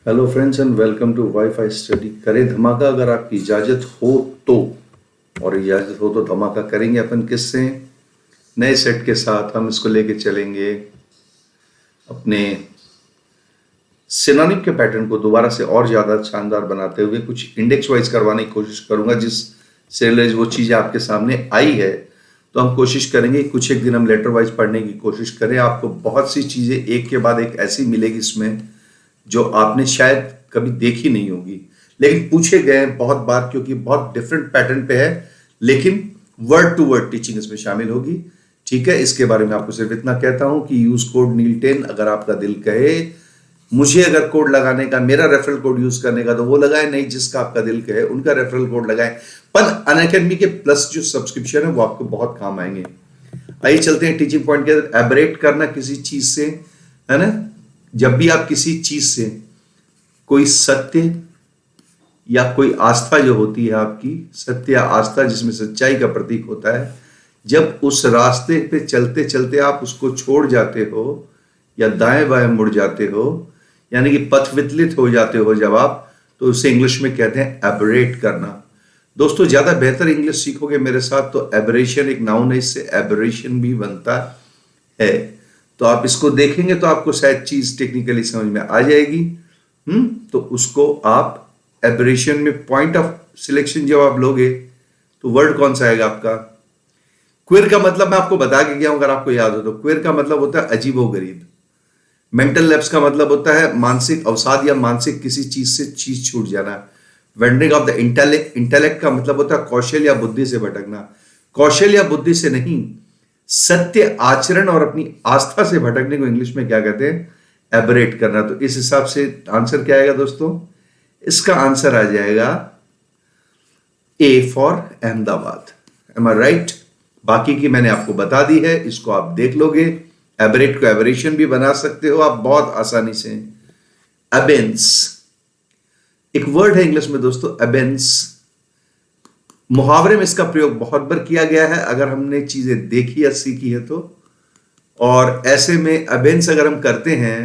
Hello friends and welcome to WiFi study. करें धमाका अगर आपकी इजाज़त हो तो, और इजाज़त हो तो धमाका करेंगे अपन किससे? नए सेट के साथ हम इसको लेके चलेंगे अपने सिनोनिम के पैटर्न को दोबारा से और ज़्यादा शानदार बनाते हुए कुछ इंडेक्स वाइज करवाने की कोशिश करूंगा। जिस से वो चीज़ें आपके सामने आई है तो हम कोशिश करेंगे कुछ एक दिन हम लेटर वाइज पढ़ने की कोशिश करें। आपको बहुत सी चीज़ें एक के बाद एक ऐसी मिलेगी इसमें जो आपने शायद कभी देखी नहीं होगी, लेकिन पूछे गए हैं बहुत बार क्योंकि बहुत डिफरेंट पैटर्न पे है, लेकिन वर्ड टू वर्ड टीचिंग इसमें शामिल होगी। ठीक है, इसके बारे में आपको सिर्फ इतना कहता हूं कि यूज कोड नील 10 अगर आपका दिल कहे। मुझे अगर कोड लगाने का, मेरा रेफरल कोड यूज करने का तो वो लगाए, नहीं जिसका आपका दिल कहे उनका रेफरल कोड लगाए। पर अनअकैडमी के प्लस जो सब्सक्रिप्शन है वो आपको बहुत काम आएंगे। आइए चलते हैं टीचिंग पॉइंट के अंदर। एबरेट करना किसी चीज से, है ना। जब भी आप किसी चीज से कोई सत्य या कोई आस्था जो होती है आपकी, सत्य या आस्था जिसमें सच्चाई का प्रतीक होता है, जब उस रास्ते पे चलते चलते आप उसको छोड़ जाते हो या दाएं बाएं मुड़ जाते हो, यानी कि पथ विचलित हो जाते हो जब आप, तो उसे इंग्लिश में कहते हैं एबरेट करना। दोस्तों ज्यादा बेहतर इंग्लिश सीखोगे मेरे साथ तो एबरेशन एक नाउन है, इससे एबरेशन भी बनता है। तो आप इसको देखेंगे तो आपको शायद चीज टेक्निकली समझ में आ जाएगी। तो उसको आप एबरेशन में पॉइंट ऑफ सिलेक्शन जब आप लोगे तो वर्ड कौन सा आएगा आपका? क्विर का मतलब मैं आपको बता के गया हूं, अगर आपको याद हो तो। क्विर का मतलब होता है अजीबो गरीब। मेंटल लैप्स का मतलब होता है मानसिक अवसाद या मानसिक किसी चीज से चीज छूट जाना। वेंडरिंग ऑफ द इंटेलेक्ट का मतलब होता है कौशल या बुद्धि से भटकना। कौशल या बुद्धि से नहीं, सत्य आचरण और अपनी आस्था से भटकने को इंग्लिश में क्या कहते हैं? एबरेट करना। तो इस हिसाब से आंसर क्या आएगा दोस्तों? इसका आंसर आ जाएगा A for Ahmedabad. Am I right? बाकी की मैंने आपको बता दी है, इसको आप देख लोगे। एबरेट को एबरेशन भी बना सकते हो आप बहुत आसानी से। एबेंस एक वर्ड है इंग्लिश में दोस्तों, एबेंस। मुहावरे में इसका प्रयोग बहुत बार किया गया है अगर हमने चीजें देखी या सीखी है तो। और ऐसे में एबेंस अगर हम करते हैं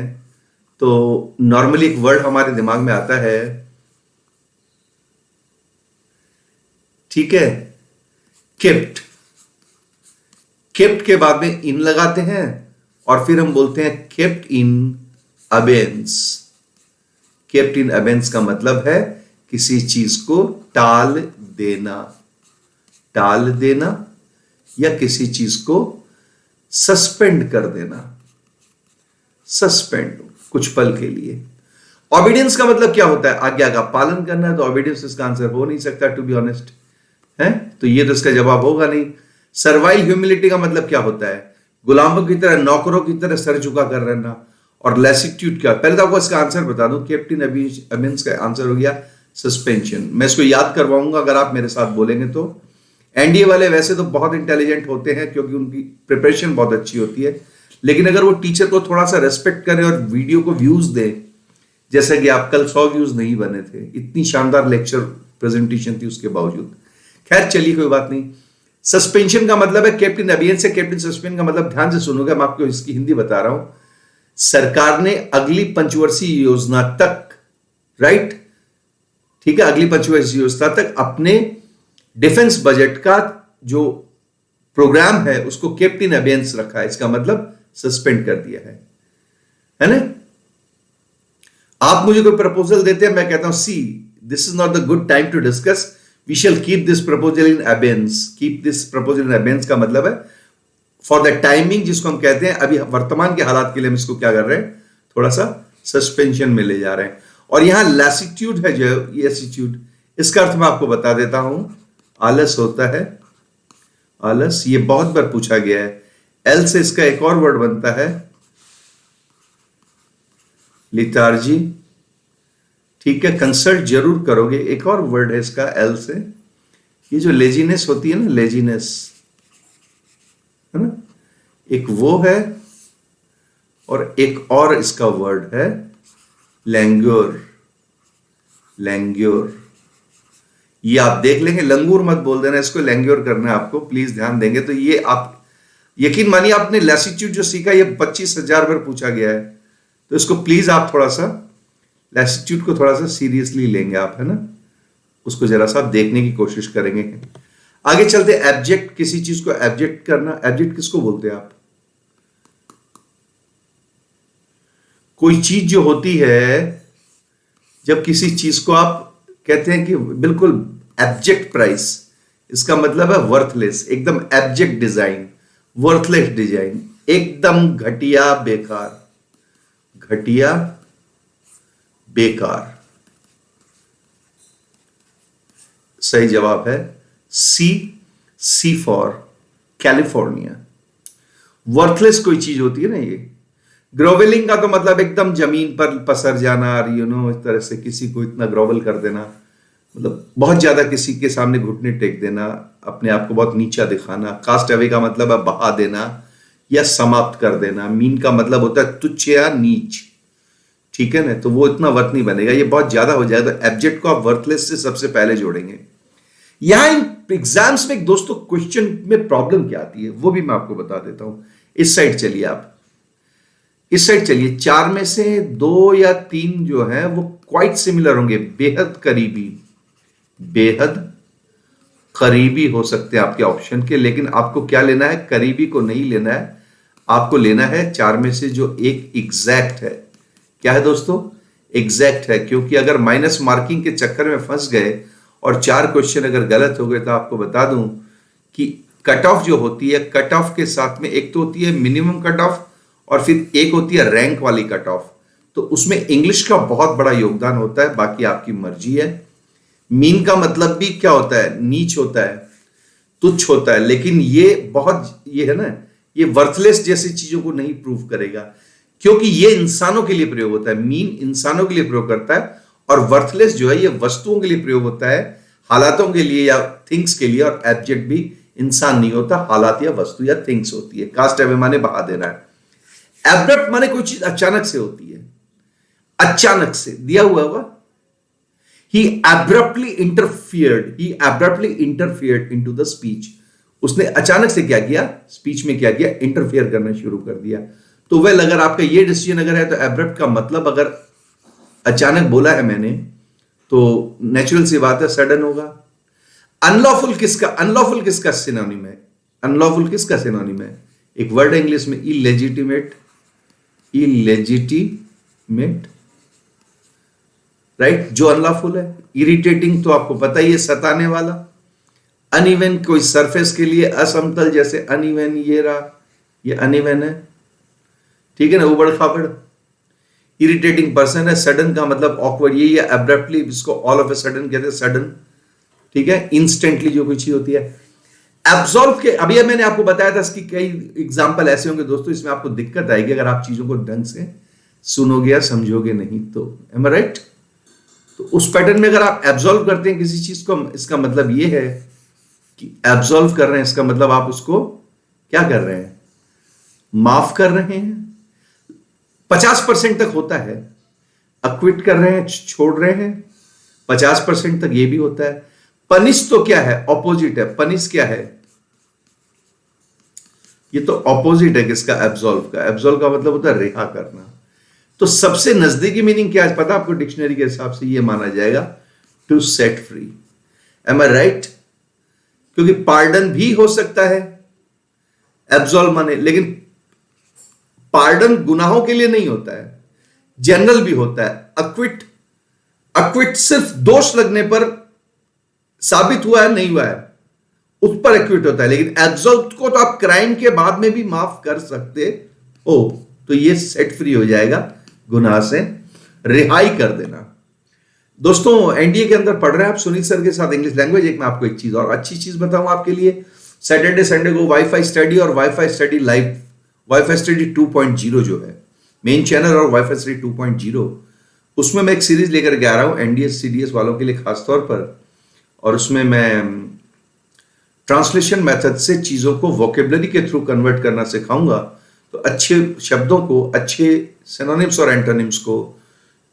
तो नॉर्मली एक वर्ड हमारे दिमाग में आता है, ठीक है, केप्ट। केप्ट के बाद में इन लगाते हैं और फिर हम बोलते हैं kept in अबेंस। Kept in abeyance का मतलब है किसी चीज को टाल देना, टाल देना या किसी चीज को सस्पेंड कर देना। सस्पेंड कुछ पल के लिए। ऑबिडियंस का मतलब क्या होता है? आज्ञा का पालन करना है, तो ऑबिडियंस इसका आंसर हो नहीं सकता टू बी ऑनेस्ट, है तो ये तो इसका जवाब होगा नहीं। सर्वाइल ह्यूमिलिटी का मतलब क्या होता है? गुलामों की तरह, नौकरों की तरह सर झुका कर रहना। और लैसिट्यूड क्या? पहले तो आपको इसका आंसर बता दूं, कैप्टन अबेंस का आंसर हो गया सस्पेंशन। मैं इसको याद करवाऊंगा अगर आप मेरे साथ बोलेंगे तो। एनडीए वाले वैसे तो बहुत इंटेलिजेंट होते हैं क्योंकि उनकी प्रिपरेशन बहुत अच्छी होती है, लेकिन अगर वो टीचर को थोड़ा सा रेस्पेक्ट करें और वीडियो को व्यूज दें, जैसे कि आप कल 100 व्यूज नहीं बने थे, इतनी शानदार लेक्चर प्रेजेंटेशन थी उसके बावजूद। खैर चलिए कोई बात नहीं। सस्पेंशन का मतलब है कैप्टन अबेंस से कैप्टन सस्पेंड का मतलब, ध्यान से सुनोगे, मैं आपको इसकी हिंदी बता रहा हूं। सरकार ने अगली पंचवर्षीय योजना तक, राइट, ठीक है, अगली पंचवर्षीय योजना तक अपने डिफेंस बजट का जो प्रोग्राम है उसको केप्ट इन अबेंस रखा है। इसका मतलब सस्पेंड कर दिया है ना। आप मुझे कोई प्रपोजल देते हैं, मैं कहता हूं see this is not the good time to discuss, we shall keep this proposal in abeyance. Keep this proposal in abeyance का मतलब है फॉर द टाइमिंग, जिसको हम कहते हैं अभी वर्तमान के हालात के लिए हम इसको क्या कर रहे हैं, थोड़ा सा सस्पेंशन में ले जा रहे हैं। और यहां लैसिट्यूड है जो ये एटीट्यूड, इसका अर्थ मैं आपको बता देता हूं, आलस होता है। आलस ये बहुत बार पूछा गया है। एल से इसका एक और वर्ड बनता है लिथार्जी, ठीक है, कंसल्ट जरूर करोगे। एक और वर्ड है इसका एल से, ये जो लेजीनेस होती है ना, लेजीनेस, है ना, एक वो है और एक और इसका वर्ड है लैंग्योर। लैंग्योर ये आप देख लेंगे, लंगूर मत बोल देना, इसको लैंग्योर करना है आपको, प्लीज ध्यान देंगे तो। ये आप यकीन मानिए आपने लैसिट्यूड जो सीखा ये 25,000 बार पूछा गया है, तो इसको प्लीज आप थोड़ा सा लैसिट्यूड को थोड़ा सा सीरियसली लेंगे आप, है ना, उसको जरा सा देखने की कोशिश करेंगे। आगे चलते, एब्जेक्ट, किसी चीज को एब्जेक्ट करना। एब्जेक्ट किसको बोलते हैं आप? कोई चीज जो होती है, जब किसी चीज को आप कहते हैं कि बिल्कुल एब्जेक्ट प्राइस, इसका मतलब है वर्थलेस, एकदम एब्जेक्ट डिजाइन, वर्थलेस डिजाइन, एकदम घटिया, बेकार, घटिया, बेकार। सही जवाब है सी फॉर कैलिफोर्निया। वर्थलेस कोई चीज होती है ना ये। ग्रोवेलिंग का तो मतलब एकदम जमीन पर पसर जाना, इस तरह से किसी को इतना ग्रोवल कर देना, मतलब बहुत ज्यादा किसी के सामने घुटने टेक देना, अपने आप को बहुत नीचा दिखाना। कास्ट अवे का मतलब है बहा देना या समाप्त कर देना। मीन का मतलब होता है तुच्छ या नीच, ठीक है ना, तो वो इतना वर्थ नहीं बनेगा, ये बहुत ज्यादा हो जाएगा। तो एब्जेक्ट को आप वर्थलेस से सबसे पहले जोड़ेंगे। यहां इन एग्जाम्स में दोस्तों क्वेश्चन में प्रॉब्लम क्या आती है वो भी मैं आपको बता देता हूं। इस साइड चलिए, आप इस साइड चलिए। 4 में से 2 या 3 जो है वो क्वाइट सिमिलर होंगे, बेहद करीबी, बेहद करीबी हो सकते हैं आपके ऑप्शन के। लेकिन आपको क्या लेना है? करीबी को नहीं लेना है, आपको लेना है 4 में से जो एक एग्जैक्ट है। क्या है दोस्तों? एग्जैक्ट है। क्योंकि अगर माइनस मार्किंग के चक्कर में फंस गए और 4 क्वेश्चन अगर गलत हो गए, तो आपको बता दूं कि कट ऑफ जो होती है, कट ऑफ के साथ में एक तो होती है मिनिमम कट ऑफ और फिर एक होती है रैंक वाली कट ऑफ। तो उसमें इंग्लिश का बहुत बड़ा योगदान होता है, बाकी आपकी मर्जी है। मीन का मतलब भी क्या होता है? नीच होता है, तुच्छ होता है। लेकिन ये बहुत, ये है ना, ये वर्थलेस जैसी चीजों को नहीं प्रूव करेगा, क्योंकि ये इंसानों के लिए प्रयोग होता है। मीन इंसानों के लिए प्रयोग करता है और वर्थलेस जो है ये वस्तुओं के लिए प्रयोग होता है, हालातों के लिए या थिंग्स के लिए। और एब्जेक्ट भी इंसान नहीं होता, हालात या वस्तु या थिंग्स होती है। कास्ट अवे माने बहा देना है। एब्रप्ट माने कोई चीज अचानक से होती है, अचानक से दिया हुआ होगा। He abruptly interfered into the speech. उसने अचानक से क्या किया? स्पीच में क्या किया? इंटरफियर करना शुरू कर दिया। तो वेल, अगर आपका ये डिसीजन अगर है, तो एब्रप्ट का मतलब अगर अचानक बोला है मैंने, तो नेचुरल सी बात है सडन होगा। अनलॉफुल किसका सिनोनिम है? अनलॉफुल किसका सिनोनिम है? एक वर्ड है इंग्लिश में, इलेजिटिमेट, राइट, जो अनलॉफुल है। इरिटेटिंग तो आपको पता ही है, सताने वाला। अनइवन, कोई सरफेस के लिए असमतल, जैसे अनइवन, ये रहा, ये अनइवन है, ठीक है ना, उबड़ खाबड़। इरिटेटिंग पर्सन है। सडन का मतलब ऑकवर्ड, यही है एब्रप्टली, इसको ऑल ऑफ ए सडन कहते हैं, सडन, ठीक है, इंस्टेंटली जो कोई चीज होती है। एब्सॉल्व के, अभी मैंने आपको बताया था, इसकी कई एग्जाम्पल ऐसे होंगे दोस्तों, इसमें आपको दिक्कत आएगी अगर आप चीजों को ढंग से सुनोगे या समझोगे नहीं तो। M I right? तो उस पैटर्न में अगर आप एब्सॉल्व करते हैं किसी चीज को, इसका मतलब ये है कि एब्सॉल्व कर रहे हैं, इसका मतलब आप उसको क्या कर रहे हैं? माफ कर रहे हैं। 50% तक होता है, अक्विट कर रहे हैं, छोड़ रहे हैं। 50% तक ये भी होता है। पनिश तो क्या है? ऑपोजिट है। पनिश क्या है? ये तो ऑपोजिट है किसका? एब्सॉल्व का। एब्सॉल्व का मतलब होता है रिहा करना। तो सबसे नजदीकी मीनिंग क्या है पता आपको? डिक्शनरी के हिसाब से ये माना जाएगा to set free. Am I right? क्योंकि पार्डन भी हो सकता है एब्सॉल्व माने, लेकिन पार्डन गुनाहों के लिए नहीं होता है, जनरल भी होता है। अक्विट सिर्फ दोष लगने पर साबित हुआ है नहीं हुआ है उस पर एक्विट होता है, लेकिन एब्सॉल्व को तो आप क्राइम के बाद में भी माफ कर सकते हो। तो ये सेट फ्री हो जाएगा, गुनाह से रिहाई कर देना। दोस्तों एनडीए के अंदर पढ़ रहे हैं आप सुनील सर के साथ इंग्लिश लैंग्वेज। एक मैं आपको एक चीज और अच्छी चीज बताऊं आपके लिए, सैटरडे संडे को वाईफाई स्टडी और wifi study live, wifi study 2.0 जो है मेन चैनल, और वाईफाई स्टडी 2.0, उसमें मैं एक सीरीज लेकर के आ रहा हूं एनडीएस सीडीएस वालों के लिए खासतौर पर। और उसमें मैं ट्रांसलेशन मेथड से चीजों को वोकेबलरी के थ्रू कन्वर्ट करना सिखाऊंगा। तो अच्छे शब्दों को, अच्छे सिनोनिम्स और एंटोनिम्स को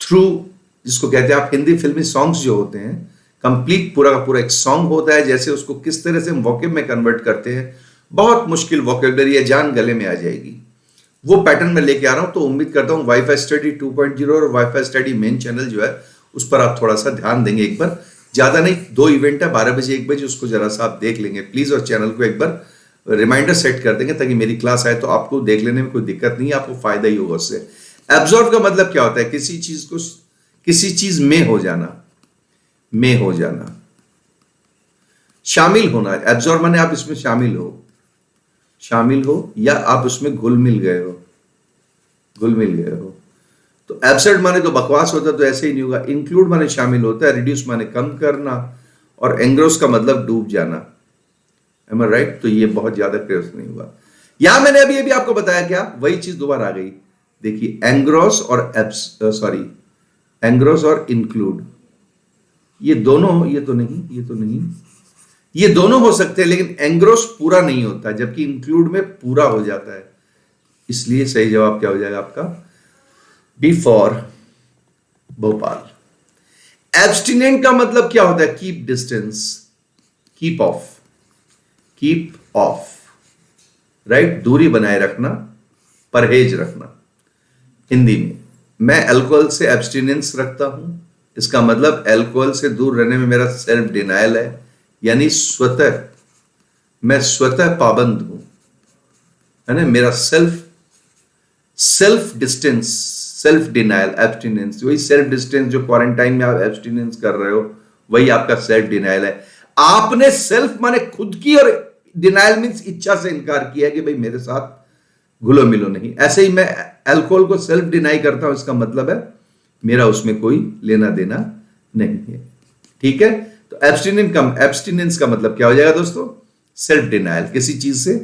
थ्रू, जिसको कहते हैं आप हिंदी फिल्मी सॉन्ग्स जो होते हैं, कंप्लीट पूरा का पूरा एक सॉन्ग होता है, जैसे उसको किस तरह से हम वोकेब में कन्वर्ट करते हैं। बहुत मुश्किल वोकेबलरी है, जान गले में आ जाएगी। वो पैटर्न में लेके आ रहा हूं। तो उम्मीद करता हूं वाईफाई स्टडी 2.0 और वाईफाई स्टडी मेन चैनल जो है उस पर आप थोड़ा सा ध्यान देंगे एक बार। ज्यादा नहीं, 2 इवेंट है, 12 बजे 1 बजे, उसको जरा सा आप देख लेंगे प्लीज, और चैनल को एक बार रिमाइंडर सेट कर देंगे ताकि मेरी क्लास आए तो आपको देख लेने में कोई दिक्कत नहीं है, आपको फायदा ही होगा उससे। एब्जॉर्ब का मतलब क्या होता है? किसी चीज को, किसी चीज में हो जाना, में हो जाना, शामिल होना। एब्जॉर्ब माने आप इसमें शामिल हो, शामिल हो, या आप उसमें घुल मिल गए हो, घुल मिल गए हो। तो एब्सेंट माने तो बकवास होता है, तो ऐसे ही नहीं होगा। इंक्लूड माने शामिल होता है, रिड्यूस माने कम करना, और एंग्रोस का मतलब डूब जाना। M I right? तो ये बहुत ज्यादा क्लियर नहीं हुआ। यहां मैंने अभी अभी आपको बताया क्या, वही चीज दोबारा आ गई। देखिए एंग्रोस और एंग्रोस और इंक्लूड, ये दोनों, ये तो नहीं, ये तो नहीं, ये दोनों हो सकते हैं, लेकिन एंग्रोस पूरा नहीं होता, जबकि इंक्लूड में पूरा हो जाता है। इसलिए सही जवाब क्या हो जाएगा आपका? B for Bhopal. एब्स्टिनेंट का मतलब क्या होता है? Keep distance, keep of, keep of, right? दूरी बनाए रखना, परहेज रखना। हिंदी में मैं अल्कोहल से एब्स्टिनेंस रखता हूं, इसका मतलब अल्कोहल से दूर रहने में मेरा सेल्फ डिनायल है, यानी स्वतः, मैं स्वतः पाबंद हूं, है ना? मेरा self distance, self denial, abstinence, वही सेल्फ डिस्टेंस जो क्वारंटाइन में आप एब्स्टिनेंस कर रहे हो, वही आपका सेल्फ डिनायल है। आपने सेल्फ माने खुद की, और डिनायल मीन्स इच्छा से इनकार किया कि भाई मेरे साथ घुलो मिलो नहीं। ऐसे ही मैं अल्कोहल को सेल्फ डिनाई करता हूं, इसका मतलब है मेरा उसमें कोई लेना देना नहीं है। ठीक है? तो एब्स्टिनेंस का मतलब क्या हो जाएगा दोस्तों? सेल्फ डिनायल, किसी चीज से।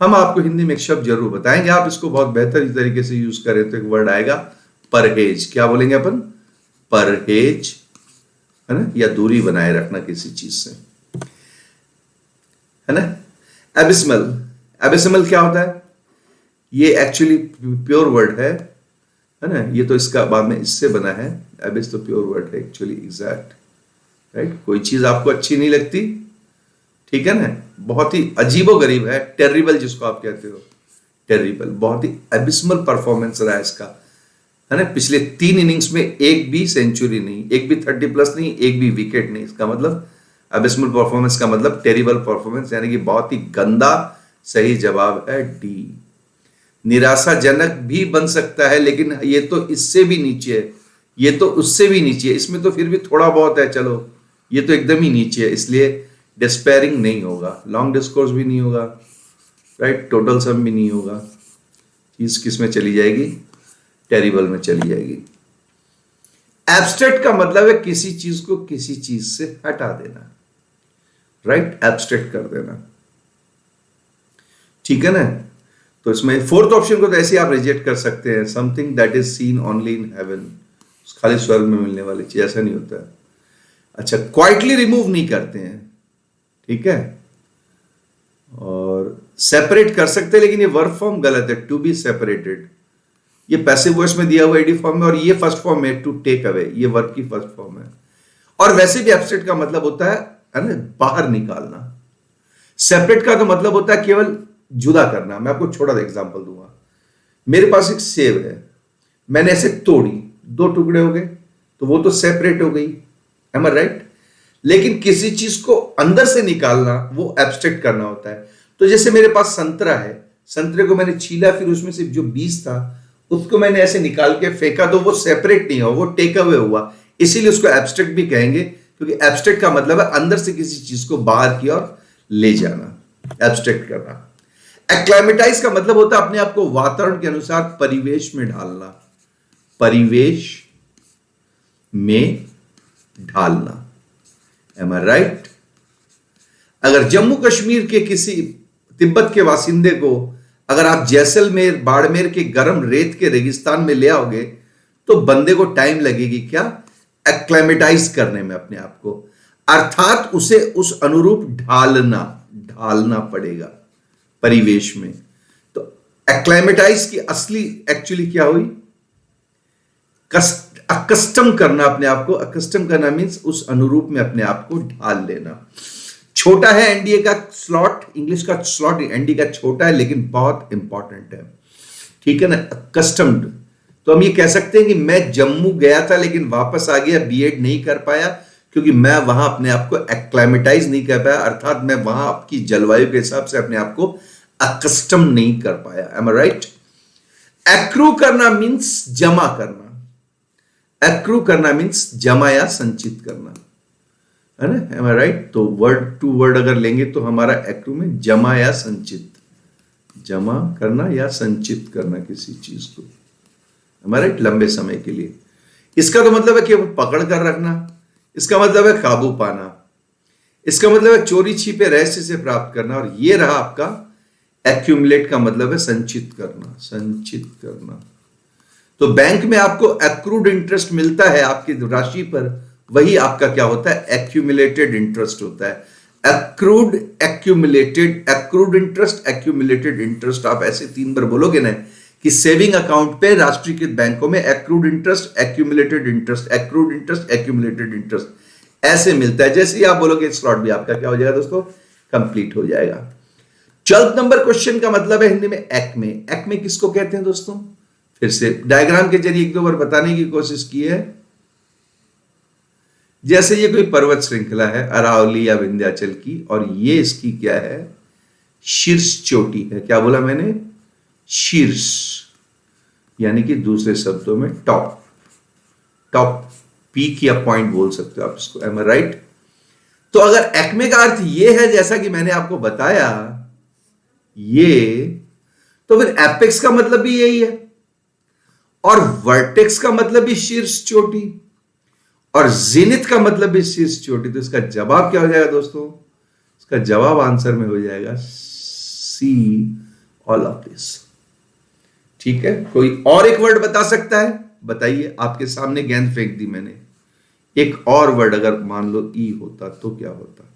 हम आपको हिंदी में एक शब्द जरूर बताएंगे, आप इसको बहुत बेहतर तरीके से यूज करें तो एक वर्ड आएगा परहेज। क्या बोलेंगे अपन? परहेज, है ना? या दूरी बनाए रखना किसी चीज से, है ना? एबिस्मल, एबिस्मल क्या होता है? ये एक्चुअली प्योर वर्ड है ना? ये तो इसका बाद में इससे बना है। एबिस तो प्योर वर्ड है एक्चुअली, एग्जैक्ट, राइट? कोई चीज आपको अच्छी नहीं लगती, ठीक है ना? बहुत ही अजीबो गरीब है, टेरिबल जिसको आप कहते हो, टेरिबल, बहुत ही एबिस्मल परफॉर्मेंस रहा है इसका, है ना? पिछले 3 इनिंग्स में एक भी सेंचुरी नहीं, एक भी 30+ नहीं, एक भी विकेट नहीं। इसका मतलब एबिस्मल परफॉर्मेंस का मतलब टेरिबल परफॉर्मेंस, यानी कि बहुत ही गंदा। सही जवाब है डी। निराशाजनक भी बन सकता है, लेकिन ये तो इससे भी नीचे है, ये तो उससे भी नीचे है, इसमें तो फिर भी थोड़ा बहुत है, चलो ये तो एकदम ही नीचे है, इसलिए डिस्पेयरिंग नहीं होगा, लॉन्ग डिस्कोर्स भी नहीं होगा, राइट? टोटल सम भी नहीं होगा। चीज किस में चली जाएगी? टेरिबल में चली जाएगी। एब्स्ट्रैक्ट का मतलब है किसी चीज को किसी चीज से हटा देना, राइट? एब्स्ट्रैक्ट कर देना, ठीक है ना? तो इसमें फोर्थ ऑप्शन को तो ऐसे आप रिजेक्ट कर सकते हैं, something that is seen only in heaven, खाली स्वर्ग में मिलने वाली चीज, ऐसा नहीं होता है। अच्छा, क्वाइटली रिमूव नहीं करते हैं, ठीक है? और सेपरेट कर सकते हैं, लेकिन ये वर्ब फॉर्म गलत है, टू बी सेपरेटेड। ये पैसिव वॉइस में दिया हुआ एडी फॉर्म में, और ये फर्स्ट फॉर्म है टू टेक अवे, ये वर्ब की फर्स्ट फॉर्म है। और वैसे भी एब्स्ट्रैक्ट का मतलब होता है ना, बाहर निकालना। सेपरेट का तो मतलब होता है केवल जुदा करना। मैं आपको छोटा सा एग्जांपल दूंगा। मेरे पास एक सेब है, मैंने ऐसे तोड़ी, 2 टुकड़े हो गए, तो वो तो सेपरेट हो गई, एम आई राइट? लेकिन किसी चीज को अंदर से निकालना, वो एब्स्ट्रैक्ट करना होता है। तो जैसे मेरे पास संतरा है, संतरे को मैंने छीला, फिर उसमें से जो बीज था उसको मैंने ऐसे निकाल के फेंका, तो वो सेपरेट नहीं हुआ, वो टेक अवे हुआ, इसीलिए उसको एब्स्ट्रैक्ट भी कहेंगे, क्योंकि एब्स्ट्रैक्ट का मतलब है अंदर से किसी चीज को बाहर की ओर ले जाना, एब्स्ट्रैक्ट करना। एक्लाइमेटाइज का मतलब होता है अपने आप को वातावरण के अनुसार परिवेश में ढालना, परिवेश में ढालना, एम आई राइट? अगर जम्मू कश्मीर के किसी तिब्बत के वासिंदे को अगर आप जैसलमेर बाड़मेर के गर्म रेत के रेगिस्तान में ले आओगे, तो बंदे को टाइम लगेगी क्या? एक्लाइमेटाइज करने में अपने आप को, अर्थात उसे उस अनुरूप ढालना पड़ेगा परिवेश में। तो एक्लाइमेटाइज की असली एक्चुअली क्या हुई? अकस्टम करना अपने आप को। अकस्टम करना मीन्स उस अनुरूप में अपने आप को ढाल लेना। छोटा है एनडीए का स्लॉट, इंग्लिश का स्लॉट एनडीए का छोटा है, लेकिन बहुत इंपॉर्टेंट है। ठीक है ना, कस्टम्ड। तो हम ये कह सकते हैं कि मैं जम्मू गया था लेकिन वापस आ गया, बीएड नहीं कर पाया क्योंकि मैं वहां अपने आप को एक्लाइमेटाइज नहीं कर पाया, अर्थात मैं वहां आपकी जलवायु के हिसाब से अपने आप को अकस्टम नहीं कर पाया। M I right? एक्रू करना मीन्स जमा करना, एक्रू करना मीन्स जमा या संचित करना, है ना? M I right? तो वर्ड टू वर्ड अगर लेंगे तो हमारा एक्रू में जमा या संचित, जमा करना या संचित करना किसी चीज को, एम आई राइट? लंबे समय के लिए। इसका तो मतलब है कि पकड़ कर रखना, इसका मतलब है काबू पाना, इसका मतलब है चोरी छिपे रहस्य से प्राप्त करना, और ये रहा आपका एक्यूमुलेट का मतलब है संचित करना, संचित करना। तो बैंक में आपको एक्रूड इंटरेस्ट मिलता है आपकी राशि पर, वही आपका क्या होता है? एक्यूमुलेटेड इंटरेस्ट होता है। Accrued, accumulated, accrued interest, accumulated interest. आप ऐसे 3 बार बोलोगे ना कि सेविंग अकाउंट पे राष्ट्रीयकृत बैंकों में accrued interest, accumulated interest, accrued interest, accumulated interest, ऐसे मिलता है। जैसे ही आप बोलोगे स्लॉट भी आपका क्या हो जाएगा दोस्तों? कंप्लीट हो जाएगा। 12 नंबर क्वेश्चन का मतलब है हिंदी में एक्मे। एक्मे किसको कहते हैं दोस्तों? फिर से डायग्राम के जरिए 1-2 बार बताने की कोशिश की है। जैसे ये कोई पर्वत श्रृंखला है अरावली या विंध्याचल की, और ये इसकी क्या है? शीर्ष चोटी है। क्या बोला मैंने? शीर्ष, यानी कि दूसरे शब्दों में टॉप, टॉप, पीक या पॉइंट बोल सकते हो आप इसको। M I right? तो अगर एक्मे का अर्थ ये है जैसा कि मैंने आपको बताया ये, तो फिर एपेक्स का मतलब भी यही है, और वर्टेक्स का मतलब भी शीर्ष चोटी, और जेनिथ का मतलब भी शीर्ष चोटी। तो इसका जवाब क्या हो जाएगा दोस्तों? इसका जवाब आंसर में हो जाएगा सी, ऑल ऑफ दिस। ठीक है? कोई और एक वर्ड बता सकता है? बताइए। आपके सामने गेंद फेंक दी मैंने, एक और वर्ड अगर मान लो ई होता तो क्या होता?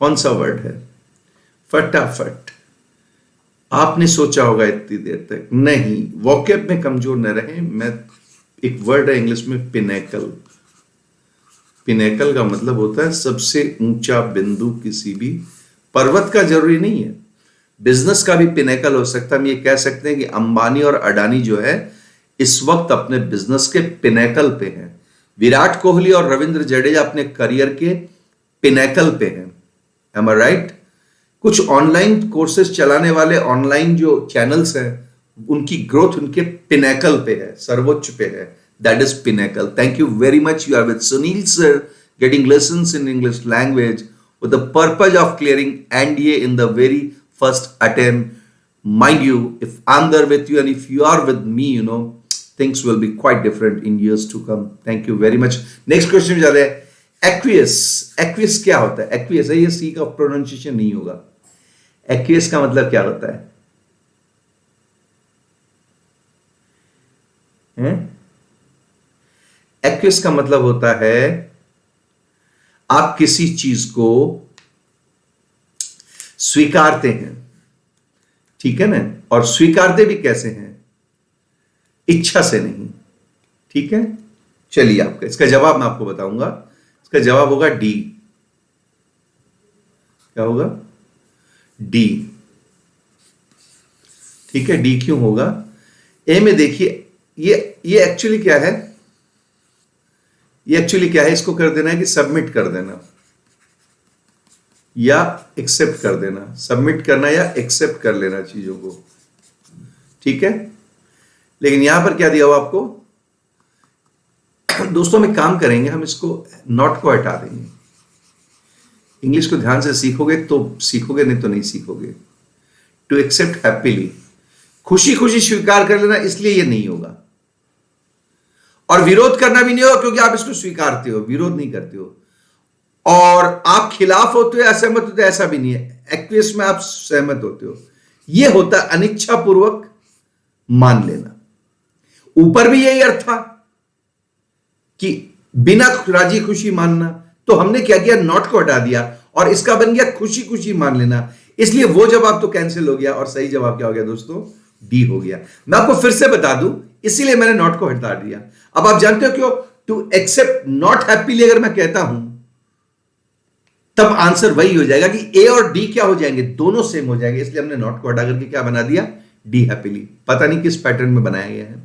कौन सा वर्ड है? फटाफट। आपने सोचा होगा इतनी देर तक। नहीं, वोकैब में कमजोर न रहे। मैं, एक वर्ड है इंग्लिश में पिनेकल। पिनेकल का मतलब होता है सबसे ऊंचा बिंदु। किसी भी पर्वत का जरूरी नहीं है, बिजनेस का भी पिनेकल हो सकता है। हम ये कह सकते हैं कि अंबानी और अडानी जो है इस वक्त अपने बिजनेस के पिनेकल पे हैं। विराट कोहली और रविंद्र जडेजा अपने करियर के पिनेकल पे हैं। M I right? कुछ ऑनलाइन कोर्सेज चलाने वाले ऑनलाइन जो चैनल्स हैं उनकी ग्रोथ उनके पिनेकल पे है, सर्वोच्च पे है। That is pinnacle. Thank you very much. You are with Sunil sir, getting lessons in English language with the purpose of clearing NDA in the very first attempt. Mind you, if I'm there with you and if you are with me, you know, things will be quite different in years to come. Thank you very much. Next question में जा रहे हैं। Aqueous. Aqueous क्या होता है? Aqueous है, ये C का प्रोनाउंसिएशन नहीं होगा। Aqueous का मतलब क्या होता है? Aqueous का मतलब होता है आप किसी चीज को स्वीकारते हैं, ठीक है ना? और स्वीकारते भी कैसे हैं? इच्छा से नहीं। ठीक है? चलिए, आपका इसका जवाब मैं आपको बताऊंगा। इसका जवाब होगा डी। क्या होगा? डी। ठीक है? डी क्यों होगा? ए में देखिए, ये एक्चुअली क्या है? ये एक्चुअली क्या है? इसको कर देना है कि सबमिट कर देना या एक्सेप्ट कर देना। सबमिट करना या एक्सेप्ट कर लेना चीजों को। ठीक है? लेकिन यहां पर क्या दिया हुआ आपको? दोस्तों में काम करेंगे हम, इसको नॉट को हटा देंगे। इंग्लिश को ध्यान से सीखोगे तो सीखोगे, नहीं तो नहीं सीखोगे। टू एक्सेप्ट हैप्पीली, खुशी खुशी स्वीकार कर लेना, इसलिए ये नहीं होगा। और विरोध करना भी नहीं होगा क्योंकि आप इसको स्वीकारते हो, विरोध नहीं करते हो। और आप खिलाफ होते हो, असहमत होते हो, ऐसा भी नहीं है। एक्वियस में आप सहमत होते हो। यह होता है अनिच्छा पूर्वक मान लेना। ऊपर भी यही अर्थ था कि बिना राजी खुशी मानना, तो हमने क्या किया? नॉट को हटा दिया और इसका बन गया खुशी खुशी मान लेना। इसलिए वो जवाब तो कैंसिल हो गया और सही जवाब क्या हो गया दोस्तों? डी हो गया। मैं आपको फिर से बता दूं, इसीलिए मैंने नॉट को हटा दिया। अब आप जानते हो क्यों? टू एक्सेप्ट नॉट हैप्पीली अगर मैं कहता हूं तब आंसर वही हो जाएगा कि ए और डी क्या हो जाएंगे? दोनों सेम हो जाएंगे। इसलिए हमने नॉट को हटा करके क्या बना दिया? डी हैप्पीली, पता नहीं किस पैटर्न में बनाया गया है,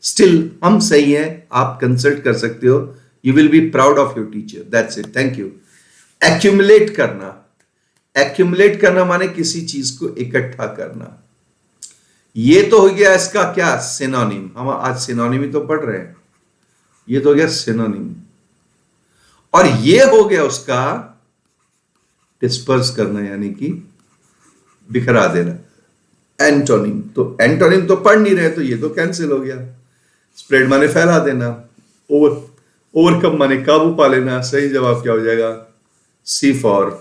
स्टिल हम सही हैं, आप कंसल्ट कर सकते हो, you will be proud of your teacher, that's it, thank you. Accumulate करना, एक्यूमुलेट करना माने किसी चीज को इकट्ठा करना, ये तो हो गया इसका क्या सिनोनिम, हम आज सिनोनिम ही तो पढ़ रहे हैं, ये तो हो गया सिनोनिम, और ये हो गया उसका डिस्पर्स करना यानी कि बिखरा देना। एंटोनिम, तो एंटोनिम तो पढ़ नहीं रहे तो ये तो कैंसिल हो गया। स्प्रेड माने फैला देना, ओवरकम माने काबू पा लेना, सही जवाब क्या हो जाएगा? सी फॉर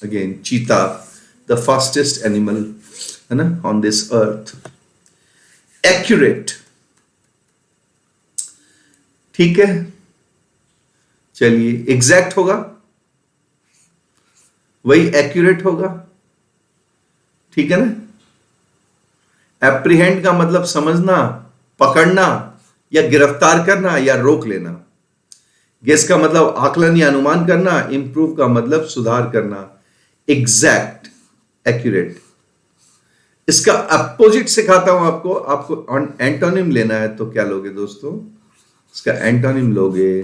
अगेन चीता, द फास्टेस्ट एनिमल है ना ऑन दिस अर्थ। एक्यूरेट, ठीक है, चलिए एग्जैक्ट होगा, वही एक्यूरेट होगा, ठीक है ना। एप्रीहेंड का मतलब समझना, पकड़ना या गिरफ्तार करना या रोक लेना। गेस का मतलब आकलन या अनुमान करना। इंप्रूव का मतलब सुधार करना। Exact, accurate. इसका अपोजिट सिखाता हूं आपको, आपको एंटोनिम लेना है तो क्या लोगे दोस्तों? इसका एंटोनिम लोगे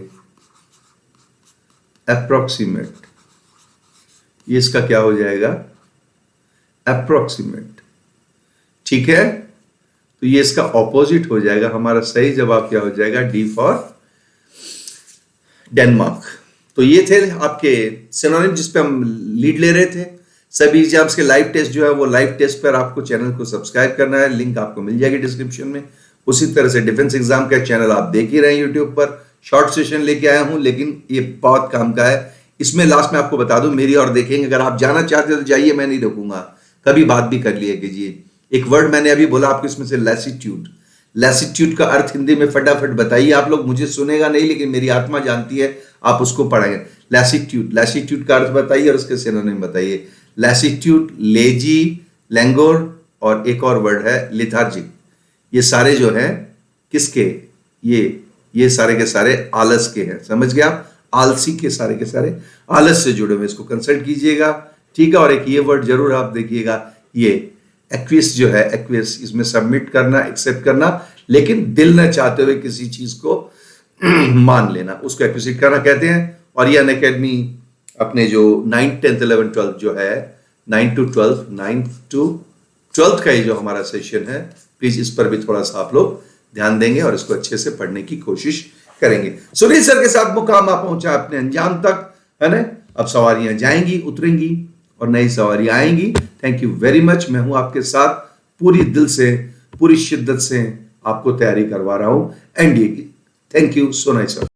अप्रोक्सीमेट, ये इसका क्या हो जाएगा? अप्रोक्सीमेट, ठीक है। तो ये इसका ऑपोजिट हो जाएगा, हमारा सही जवाब क्या हो जाएगा? D for Denmark. तो ये थे आपके सिनोनिम जिस पे हम लीड ले रहे थे। सभी एग्जाम्स के लाइव टेस्ट जो है वो लाइव टेस्ट पर आपको चैनल को सब्सक्राइब करना है, लिंक आपको मिल जाएगी डिस्क्रिप्शन में। उसी तरह से डिफेंस एग्जाम का चैनल आप देख ही रहे हैं यूट्यूब पर। शॉर्ट सेशन लेके आया हूं लेकिन ये बहुत काम का है। इसमें लास्ट में आपको बता दूं, मेरी और देखेंगे, अगर आप जाना चाहते हो तो जाइए, मैं नहीं रोकूंगा, कभी बात भी कर लिया कीजिए। एक वर्ड मैंने अभी बोला आपको इसमें से, लैसिट्यूड। लैसिट्यूड का अर्थ हिंदी में फटाफट बताइए आप लोग, मुझे सुनेगा नहीं लेकिन मेरी आत्मा जानती है, आप उसको पढ़ेंगे। लैसिट्यूड, लैसिट्यूड का अर्थ बताइए और उसके सिनोनिम बताइए। लैसिट्यूड, लेजी, लैंगोर और एक और वर्ड है लिथार्जिक। ये सारे जो हैं किसके? ये सारे के सारे आलस के हैं, समझ गए आप? आलसी के सारे आलस से जुड़े हुए, इसको कंसल्ट कीजिएगा, ठीक है। और एक ये वर्ड जरूर आप देखिएगा, ये एक्विस जो है, एक्विस, इसमें सबमिट करना, एक्सेप्ट करना, लेकिन दिल न चाहते हुए किसी चीज को मान लेना, उसको एक्विजिट करना कहते हैं। और ये अनअकैडमी अपने जो 9th 10th 11th 12th जो है 9 to 12 का ही जो हमारा सेशन है, प्लीज इस पर भी थोड़ा सा आप लोग ध्यान देंगे और इसको अच्छे से पढ़ने की कोशिश करेंगे। सुनील सर के साथ मुकाम आप पहुंचा अपने अंजाम तक, है ना। अब सवारियां जाएंगी, उतरेंगी और नई सवारियां आएंगी। Thank you very much. मैं हूं आपके साथ पूरी दिल से, पूरी शिद्दत से आपको तैयारी करवा रहा हूं एनडीए की। Thank you so nice sir.